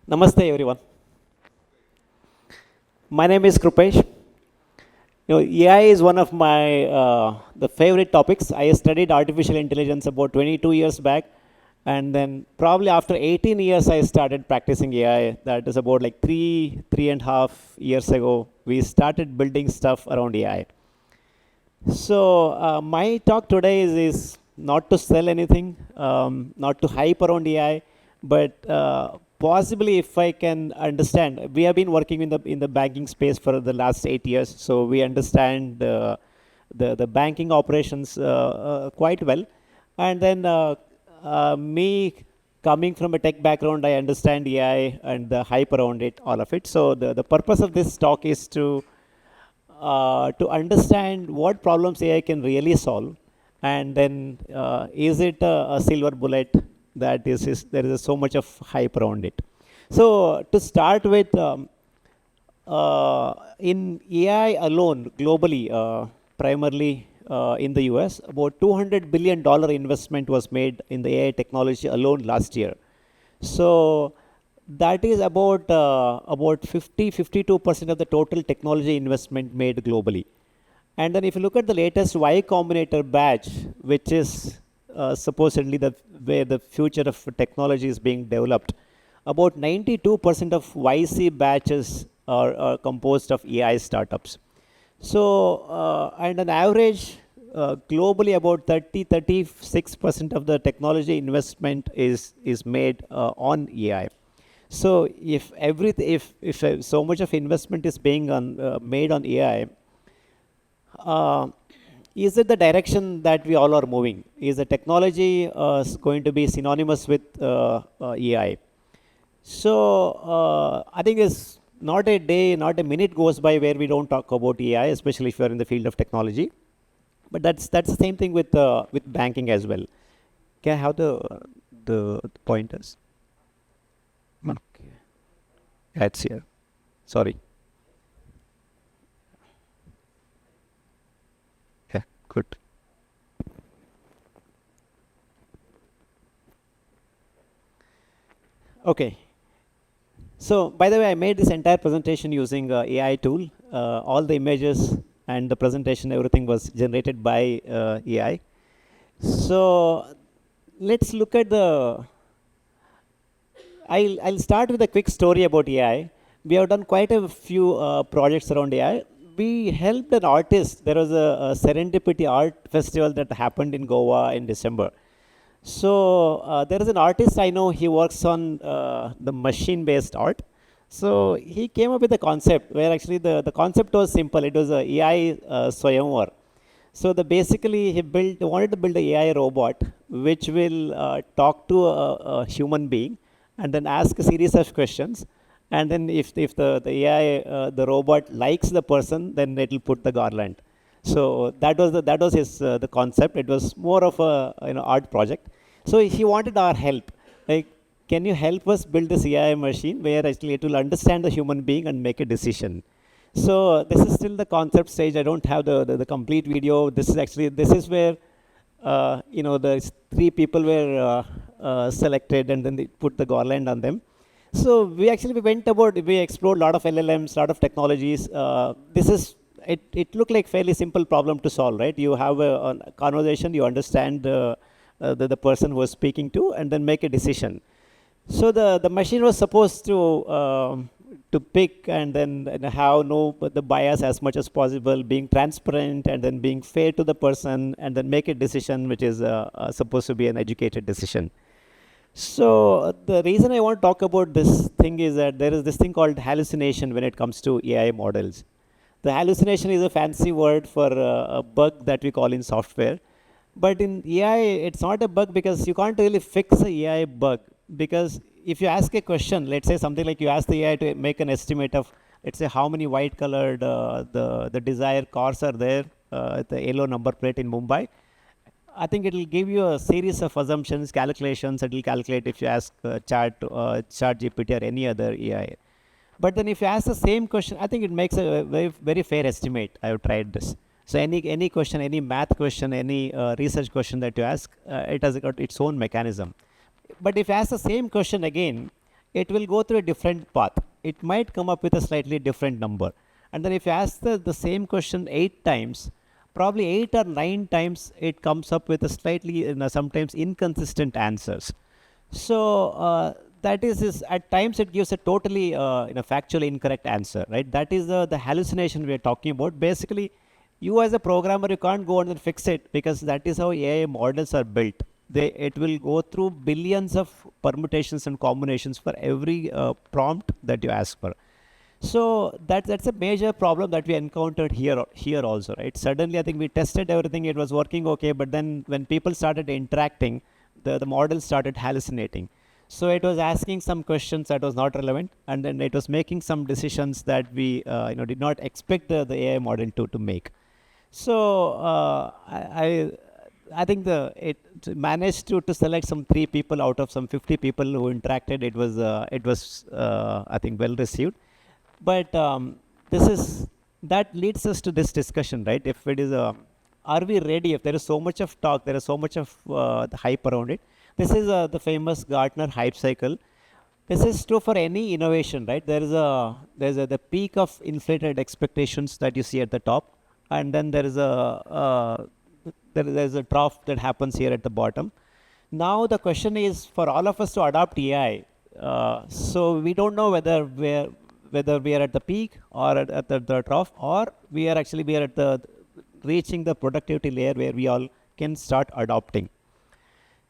Namaste, everyone. My name is Krupesh. AI is one of my the favorite topics. I studied artificial intelligence about 22 years back, and then probably after 18 years, I started practicing AI. That is about like three and a half years ago. We started building stuff around AI. So my talk today is not to sell anything, not to hype around AI, but possibly if I can understand, we have been working in the banking space for the last 8 years, so we understand the banking operations quite well, and then me coming from a tech background, I understand AI and the hype around it, all of it. So the purpose of this talk is to understand what problems AI can really solve, and then is it a silver bullet that is there is so much of hype around it. So to start with, in AI alone, globally, primarily in the US, about $200 billion investment was made in the AI technology alone last year. So that is about 52% of the total technology investment made globally. And then if you look at the latest Y Combinator batch, which is supposedly where the future of technology is being developed, about 92% of YC batches are composed of AI startups. So, and on average, globally about 36% of the technology investment is made on AI. So if so much of investment is being made on AI, is it the direction that we all are moving? Is the technology going to be synonymous with AI? So I think it's not a day, not a minute goes by where we don't talk about AI, especially if you are in the field of technology. But that's the same thing with banking as well. Can I have the pointers? Okay, that's here. Sorry. Yeah, good. Okay. So, by the way, I made this entire presentation using AI tool. All the images and the presentation, everything was generated by AI. So, let's look at I'll start with a quick story about AI. We have done quite a few projects around AI. We helped an artist. There was a serendipity art festival that happened in Goa in December. So there is an artist I know. He works on the machine-based art. So he came up with a concept where actually the concept was simple. It was a AI Swayamvar. So basically he wanted to build a AI robot which will talk to a human being and then ask a series of questions. And then if the AI, the robot likes the person, then it will put the garland. So that was his the concept. It was more of a art project. So he wanted our help. Like, can you help us build this AI machine where actually it will understand the human being and make a decision? So this is still the concept stage. I don't have the complete video. This is where the three people were selected and then they put the garland on them. So we explored a lot of LLMs, a lot of technologies. It looked like fairly simple problem to solve, right? You have a conversation, you understand the person who is speaking to, and then make a decision. So the machine was supposed to pick and then have the bias as much as possible, being transparent and then being fair to the person, and then make a decision which is supposed to be an educated decision. So the reason I want to talk about this thing is that there is this thing called hallucination when it comes to AI models. The hallucination is a fancy word for a bug that we call in software. But in AI, it's not a bug because you can't really fix a AI bug. Because if you ask a question, let's say something like you ask the AI to make an estimate of, let's say, how many white colored the desired cars are there, the yellow number plate in Mumbai. I think it will give you a series of assumptions, calculations. It will calculate if you ask Chat GPT or any other AI. But then if you ask the same question, I think it makes a very fair estimate. I have tried this. So any question, any math question, any research question that you ask, it has got its own mechanism. But if you ask the same question again, it will go through a different path. It might come up with a slightly different number. And then if you ask the same question 8 times, probably 8 or 9 times it comes up with a slightly, sometimes inconsistent answers. So that is at times it gives a totally factually incorrect answer, right? That is the hallucination we are talking about. Basically, you as a programmer, you can't go on and fix it, because that is how AI models are built. It will go through billions of permutations and combinations for every prompt that you ask for. So that's a major problem that we encountered here also, right? Suddenly, I think we tested everything; it was working okay, but then when people started interacting, the model started hallucinating. So it was asking some questions that was not relevant, and then it was making some decisions that we did not expect the AI model to make. So I think it managed to select some 3 people out of some 50 people who interacted. It was I think well received. But this is that leads us to this discussion, right? If it is a, are we ready? If there is so much of talk, there is so much of the hype around it. This is the famous Gartner hype cycle. This is true for any innovation, right? There's a the peak of inflated expectations that you see at the top, and then there is there's a trough that happens here at the bottom. Now the question is for all of us to adopt AI. So we don't know whether we are at the peak or at the trough, or we are at the reaching the productivity layer where we all can start adopting.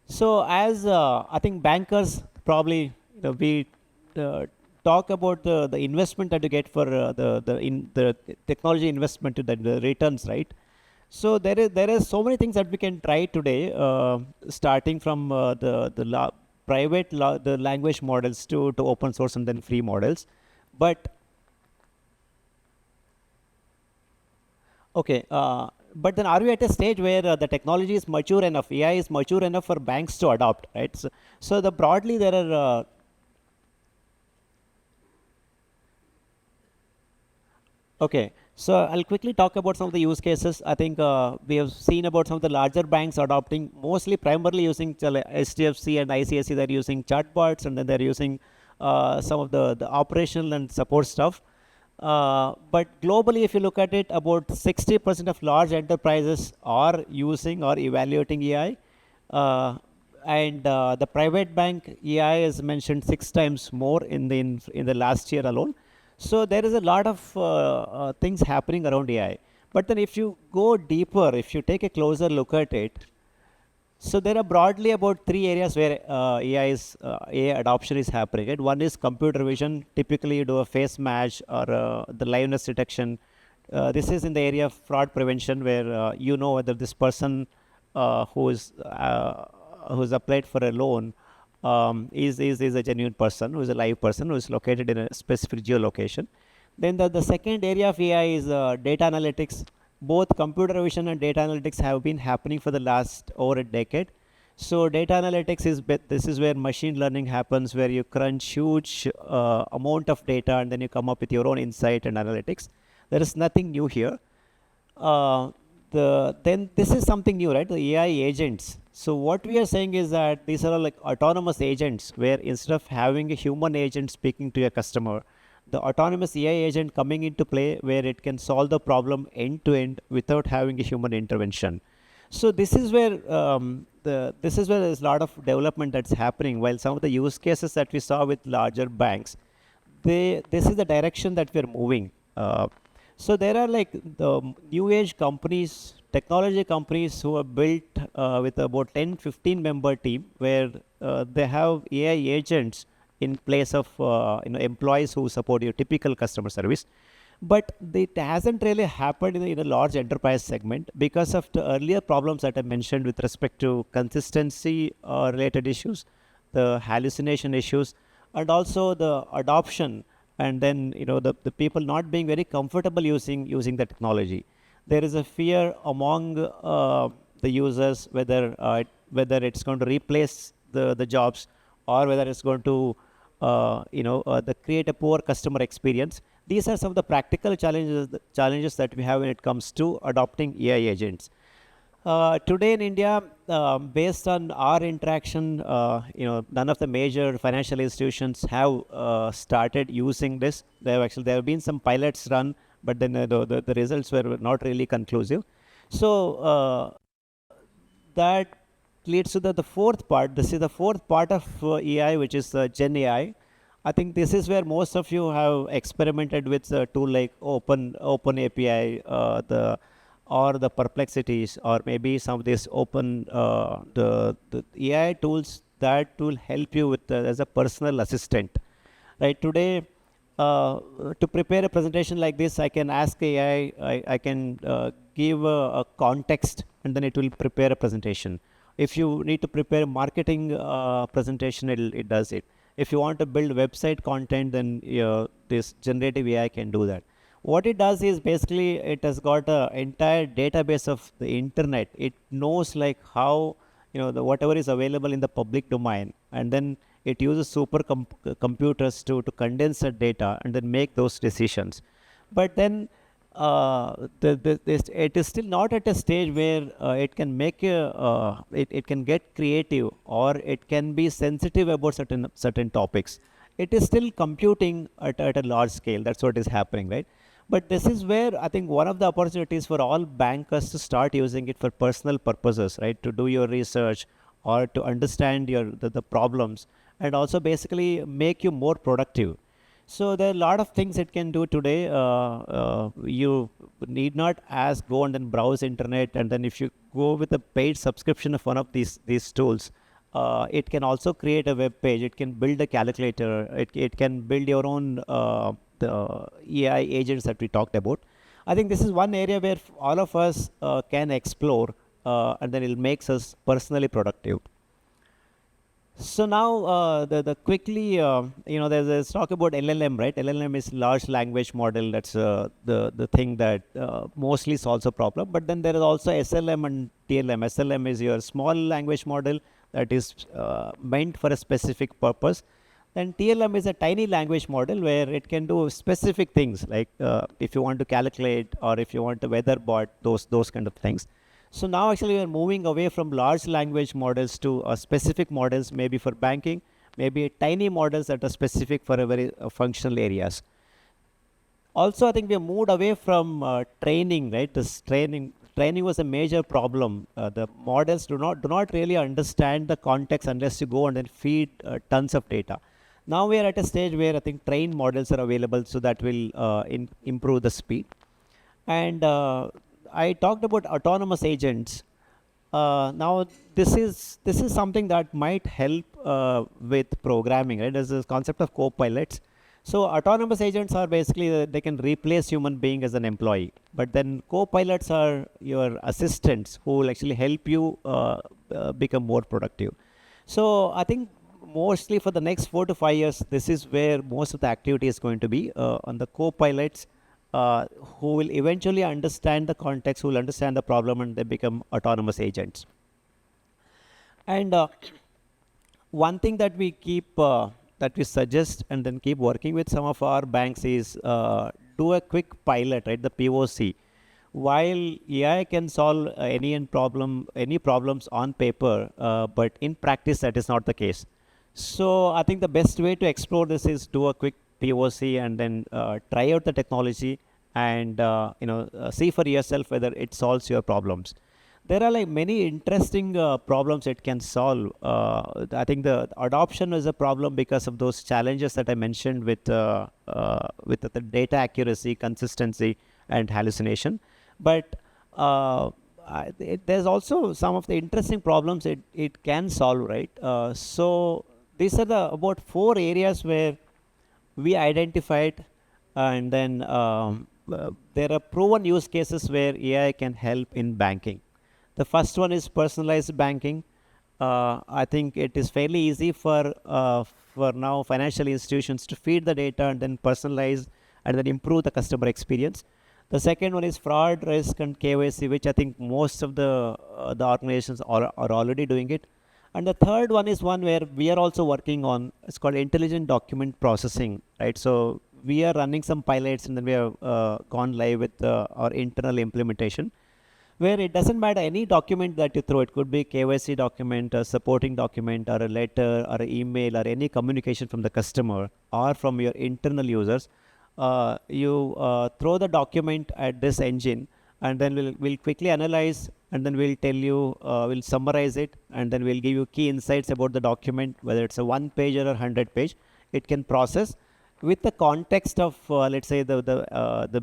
So as I think bankers probably, we uh, talk about the investment that you get for the technology investment, the returns, right? So there is so many things that we can try today, starting from the language models to open source and then free models. But okay, but then are we at a stage where the technology is mature enough, AI is mature enough for banks to adopt, right? So the broadly there are okay. So I'll quickly talk about some of the use cases. I think we have seen about some of the larger banks adopting, mostly primarily using HDFC and ICICI. They're using chatbots, and then they're using some of the operational and support stuff. But globally, if you look at it, about 60% of large enterprises are using or evaluating AI. Uh, and the private bank AI is mentioned 6 times more in the last year alone. So there is a lot of things happening around AI. But then if you go deeper, if you take a closer look at it, so there are broadly about 3 areas where AI adoption is happening. Right? One is computer vision. Typically, you do a face match or the liveness detection. This is in the area of fraud prevention, where you know whether this person who's applied for a loan is a genuine person, who is a live person, who is located in a specific geolocation. Then the second area of AI is data analytics. Both computer vision and data analytics have been happening for the last over a decade. So data analytics this is where machine learning happens, where you crunch huge amount of data and then you come up with your own insight and analytics. There is nothing new here. Then this is something new, right? The AI agents. So what we are saying is that these are all like autonomous agents, where instead of having a human agent speaking to a customer, the autonomous AI agent coming into play, where it can solve the problem end to end without having a human intervention. So this is where there's a lot of development that's happening. While some of the use cases that we saw with larger banks, this is the direction that we're moving. So there are like the new age companies, technology companies who are built with about 10-15 member team, where they have AI agents in place of employees who support your typical customer service. But it hasn't really happened in a large enterprise segment because of the earlier problems that I mentioned with respect to consistency related issues, the hallucination issues, and also the adoption, and then the people not being very comfortable using the technology. There is a fear among the users whether it's going to replace the jobs, or whether it's going to create a poor customer experience. These are some of the practical challenges that we have when it comes to adopting AI agents. Today in India, based on our interaction, none of the major financial institutions have started using this. There have been some pilots run, but then the results were not really conclusive. So that leads to the fourth part. This is the fourth part of AI, which is Gen AI. I think this is where most of you have experimented with a tool like Open API, the or the Perplexities, or maybe some of these the AI tools that will help you with as a personal assistant. Right today, to prepare a presentation like this, I can ask AI, I can give a context, and then it will prepare a presentation. If you need to prepare a marketing presentation, it does it. If you want to build website content, then this generative AI can do that. What it does is basically it has got an entire database of the internet. It knows like how whatever is available in the public domain, and then it uses computers to condense that data and then make those decisions. But then it is still not at a stage where it can it can get creative, or it can be sensitive about certain topics. It is still computing at a large scale. That's what is happening, right? But this is where I think one of the opportunities for all bankers to start using it for personal purposes, right? To do your research, or to understand the problems, and also basically make you more productive. So there are a lot of things it can do today. You need not go and then browse internet, and then if you go with a paid subscription of one of these tools, it can also create a web page. It can build a calculator. It can build your own the AI agents that we talked about. I think this is one area where all of us can explore, and then it makes us personally productive. So now, the quickly, there's talk about LLM, right? LLM is large language model. That's the thing that mostly solves a problem. But then there is also SLM and TLM. SLM is your small language model that is meant for a specific purpose. Then TLM is a tiny language model where it can do specific things, like if you want to calculate, or if you want to weather bot, those kind of things. So now actually we are moving away from large language models to specific models, maybe for banking, maybe tiny models that are specific for a very functional areas. Also, I think we have moved away from training, right? This training was a major problem. The models do not really understand the context unless you go and then feed tons of data. Now we are at a stage where I think trained models are available, so that will improve the speed. And I talked about autonomous agents. Now this is something that might help with programming, right? There's this concept of co-pilots. So autonomous agents are basically they can replace human being as an employee, but then co-pilots are your assistants who will actually help you become more productive. So I think mostly for the next 4 to 5 years, this is where most of the activity is going to be on the co-pilots, who will eventually understand the context, who will understand the problem, and they become autonomous agents. And one thing that we suggest and then keep working with some of our banks is do a quick pilot, right? The POC. While AI can solve any problems on paper, but in practice that is not the case. So I think the best way to explore this is do a quick POC, and then try out the technology, and see for yourself whether it solves your problems. There are like many interesting problems it can solve. I think the adoption is a problem because of those challenges that I mentioned with the data accuracy, consistency, and hallucination. But there's also some of the interesting problems it can solve, right? So these are the about 4 areas where we identified, and then there are proven use cases where AI can help in banking. The first one is personalized banking. I think it is fairly easy for now financial institutions to feed the data and then personalize and then improve the customer experience. The second one is fraud, risk, and KYC, which I think most of the organizations are already doing it. And the third one is one where we are also working on. It's called intelligent document processing, right? So we are running some pilots, and then we have gone live with our internal implementation. where it doesn't matter any document that you throw. It could be KYC document, a supporting document, or a letter, or an email, or any communication from the customer or from your internal users. You throw the document at this engine, and then we'll quickly analyze, and then we'll tell you, we'll summarize it, and then we'll give you key insights about the document, whether it's a one page or a 100 page. It can process with the context of, let's say, the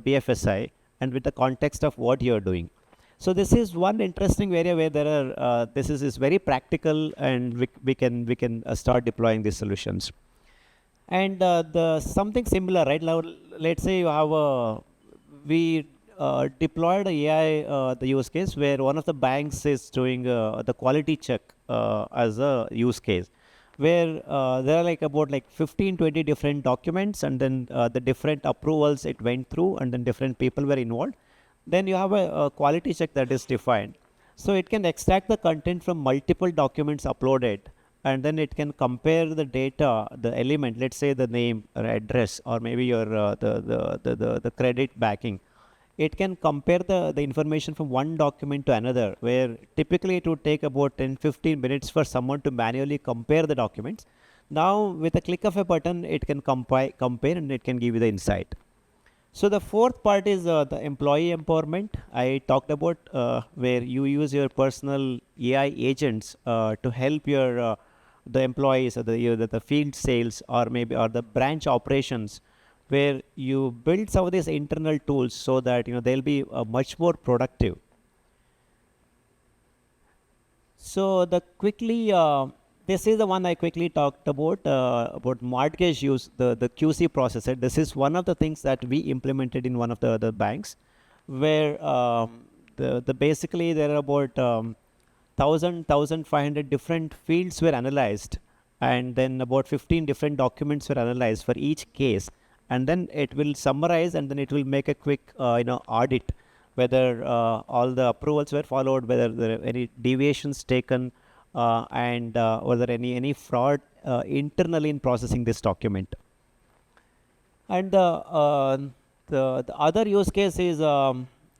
BFSI, and with the context of what you're doing. So this is one interesting area where there are, this is very practical, and we can start deploying these solutions. And the something similar, right? Now, let's say you have a, we deployed a AI, the use case where one of the banks is doing the quality check as a use case, where there are like about like 15-20 different documents, and then the different approvals it went through, and then different people were involved. Then you have a quality check that is defined. So it can extract the content from multiple documents uploaded, and then it can compare the data, the element, let's say the name or address, or maybe your the credit backing. It can compare the information from one document to another, where typically it would take about 10-15 minutes for someone to manually compare the documents. Now, with a click of a button, it can compare, and it can give you the insight. So the fourth part is the employee empowerment. I talked about where you use your personal AI agents to help your the employees, or the field sales, or maybe or the branch operations, where you build some of these internal tools so that they'll be much more productive. So the quickly, this is the one I quickly talked about mortgage use, the QC processor. This is one of the things that we implemented in one of the banks, where the basically there are about 1,500 different fields were analyzed, and then about 15 different documents were analyzed for each case, and then it will summarize, and then it will make a quick audit, whether all the approvals were followed, whether there are any deviations taken, and whether any fraud internally in processing this document. And the other use case is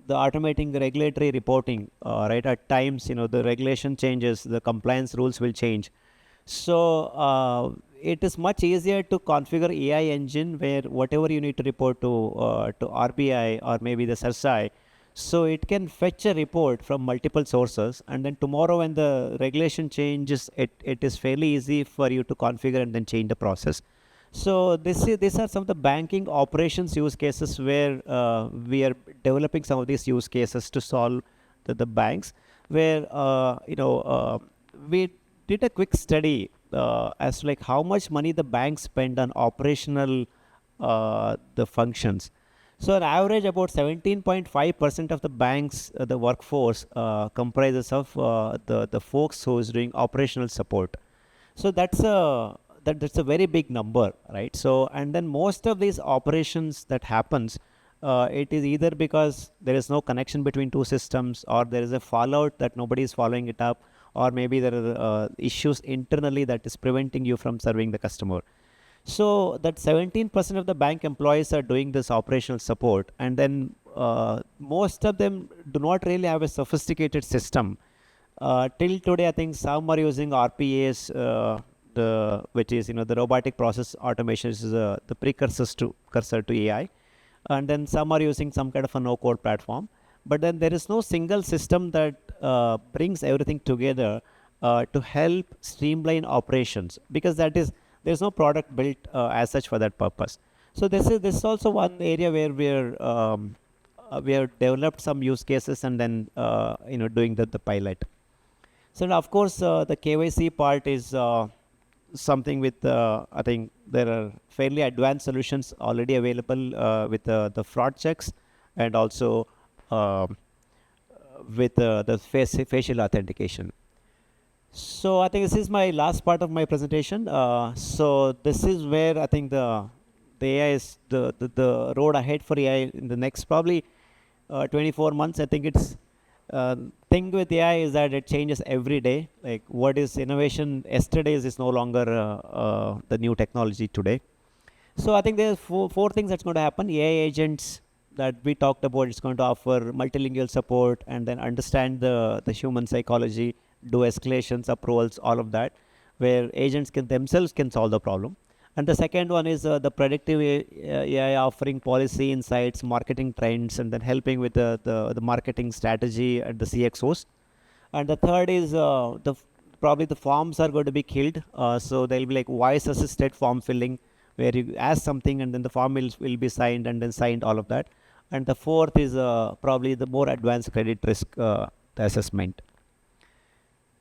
the automating regulatory reporting. Right, at times the regulation changes, the compliance rules will change. So it is much easier to configure AI engine, where whatever you need to report to RBI or maybe the SRSI, so it can fetch a report from multiple sources, and then tomorrow when the regulation changes, it is fairly easy for you to configure and then change the process. So these are some of the banking operations use cases, where we are developing some of these use cases to solve the banks, where we did a quick study as to like how much money the banks spend on operational the functions. So on average, about 17.5% of the banks, the workforce comprises of the folks who is doing operational support. So that's a very big number, right? So, and then most of these operations that happens, it is either because there is no connection between two systems, or there is a fallout that nobody is following it up, or maybe there are issues internally that is preventing you from serving the customer. So that 17% of the bank employees are doing this operational support, and then most of them do not really have a sophisticated system. Till today, I think some are using RPAs, which is the robotic process automation is the precursor to AI, and then some are using some kind of a no-code platform. But then there is no single system that brings everything together to help streamline operations, because there's no product built as such for that purpose. So this is also one area where we have developed some use cases, and then doing the pilot. So of course the KYC part is something with I think there are fairly advanced solutions already available with the fraud checks, and also with the facial authentication. So I think this is my last part of my presentation. So this is where I think the AI is the road ahead for AI in the next probably 24 months. I think it's thing with AI is that it changes every day. Like what is innovation yesterday is no longer the new technology today. So I think there's four things that's going to happen. AI agents, that we talked about. It's going to offer multilingual support and then understand the human psychology, do escalations, approvals, all of that, where agents can themselves can solve the problem. And the second one is the predictive AI offering policy insights, marketing trends, and then helping with the marketing strategy and the CXOs. And the third is probably the forms are going to be killed. So they'll be like voice assisted form filling, where you ask something and then the form will be signed and then signed, all of that. And the fourth is probably the more advanced credit risk assessment.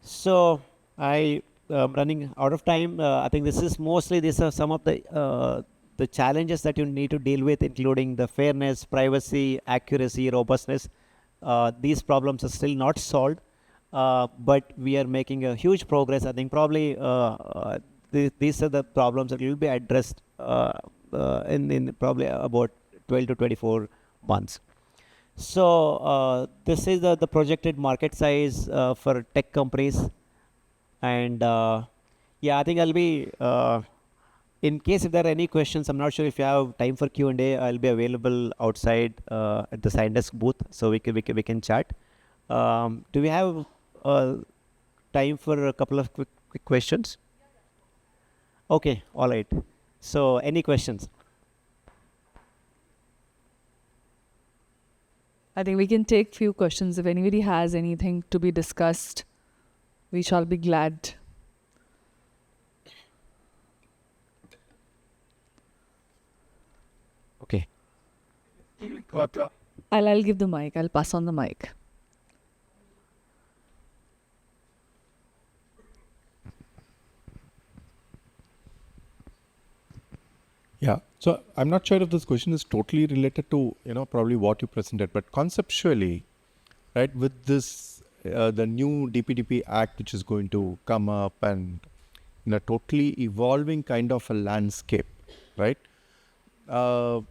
So I running out of time. I think this is mostly these are some of the challenges that you need to deal with, including the fairness, privacy, accuracy, robustness. These problems are still not solved, but we are making a huge progress. I think probably these are the problems that will be addressed in probably about 12 to 24 months. So this is the projected market size for tech companies. And yeah, I think I'll be in case if there are any questions. I'm not sure if you have time for Q&A. I'll be available outside at the Signdesk booth, so we can chat. Do we have time for a couple of quick questions? Okay, all right. So any questions? I think we can take few questions. If anybody has anything to be discussed, we shall be glad. Okay. I'll give the mic. I'll pass on the mic. Yeah. So I'm not sure if this question is totally related to, probably what you presented, but conceptually, right, with this, the new DPDP Act, which is going to come up and in a totally evolving kind of a landscape, right? How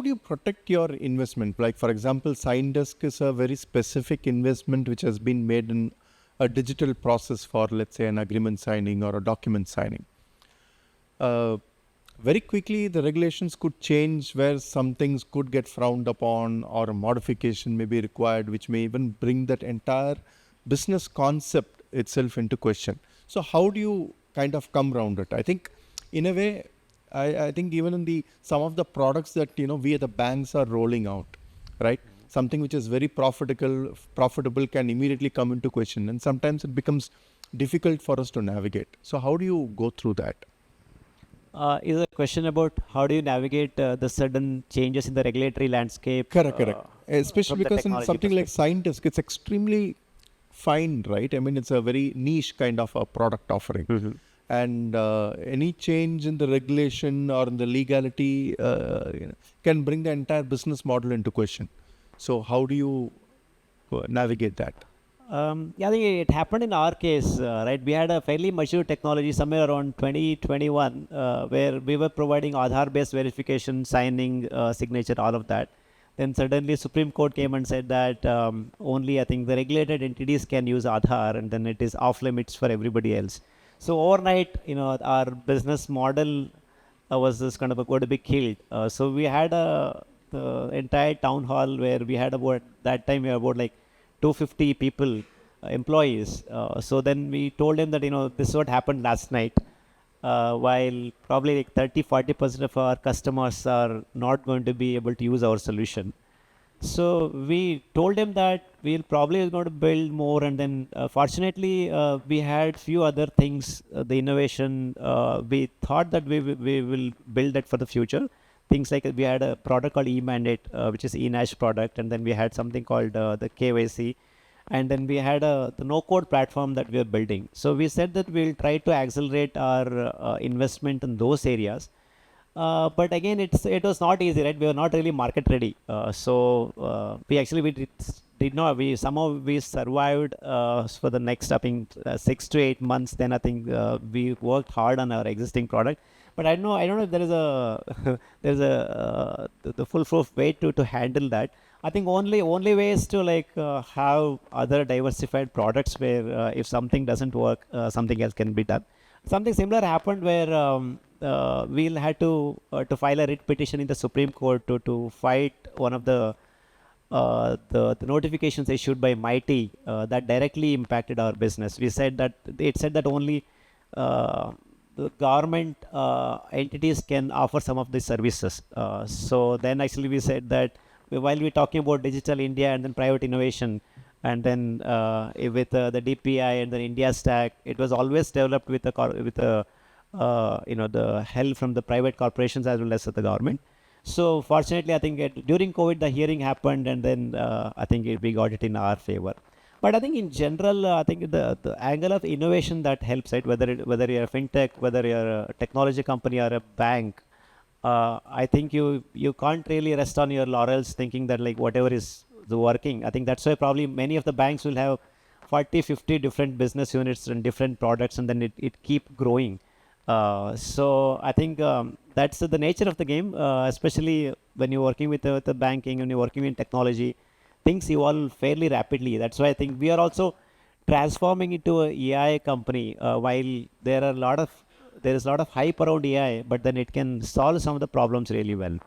do you protect your investment? Like, for example, Signdesk is a very specific investment which has been made in a digital process for, let's say, an agreement signing or a document signing. Very quickly, the regulations could change where some things could get frowned upon or a modification may be required, which may even bring that entire business concept itself into question. So how do you kind of come around it? I think in a way, I think even in some of the products that, we at the banks are rolling out, right? Something which is very profitable can immediately come into question. And sometimes it becomes difficult for us to navigate. So how do you go through that? Is a question about how do you navigate the sudden changes in the regulatory landscape? Correct. Especially because in something like Signdesk, it's extremely fine, right? I mean, it's a very niche kind of a product offering. Mm-hmm. And any change in the regulation or in the legality can bring the entire business model into question. So how do you navigate that? Yeah, I think it happened in our case, right? We had a fairly mature technology somewhere around 2021 where we were providing Aadhaar-based verification, signing, signature, all of that. Then suddenly Supreme Court came and said that only I think the regulated entities can use Aadhaar, and then it is off limits for everybody else. So overnight, our business model was just kind of going to be killed. So we had the entire town hall where we had about like 250 people, employees. So then we told them that, this is what happened last night. While probably like 30-40% of our customers are not going to be able to use our solution. So we told them that we'll probably going to build more, and then fortunately we had few other things. The innovation, we thought that we will build that for the future. Things like we had a product called eMandate, which is eNash product, and then we had something called the KYC, and then we had the no-code platform that we are building. So we said that we'll try to accelerate our investment in those areas. But again, it was not easy, right? We were not really market ready. So we did not. We somehow we survived for the next, I think, 6 to 8 months. Then I think we worked hard on our existing product. But I don't know if there is the foolproof way to handle that. I think only way is to have other diversified products where if something doesn't work, something else can be done. Something similar happened where we'll had to file a writ petition in the Supreme Court to fight one of the notifications issued by Mighty that directly impacted our business. We said that it said that only the government entities can offer some of these services. So then actually we said that while we're talking about digital India and then private innovation, and then with the DPI and the India stack, it was always developed with the help from the private corporations as well as the government. So fortunately, I think during COVID the hearing happened, and then I think we got it in our favor. But I think in general, I think the angle of innovation that helps, right? Whether you're a fintech, whether you're a technology company or a bank, I think you can't really rest on your laurels thinking that like whatever is the working. I think that's why probably many of the banks will have 40, 50 different business units and different products, and then it keep growing. So I think that's the nature of the game, especially when you're working with the banking and you're working in technology. Things evolve fairly rapidly. That's why I think we are also transforming into a AI company. While there is a lot of hype around AI, but then it can solve some of the problems really well.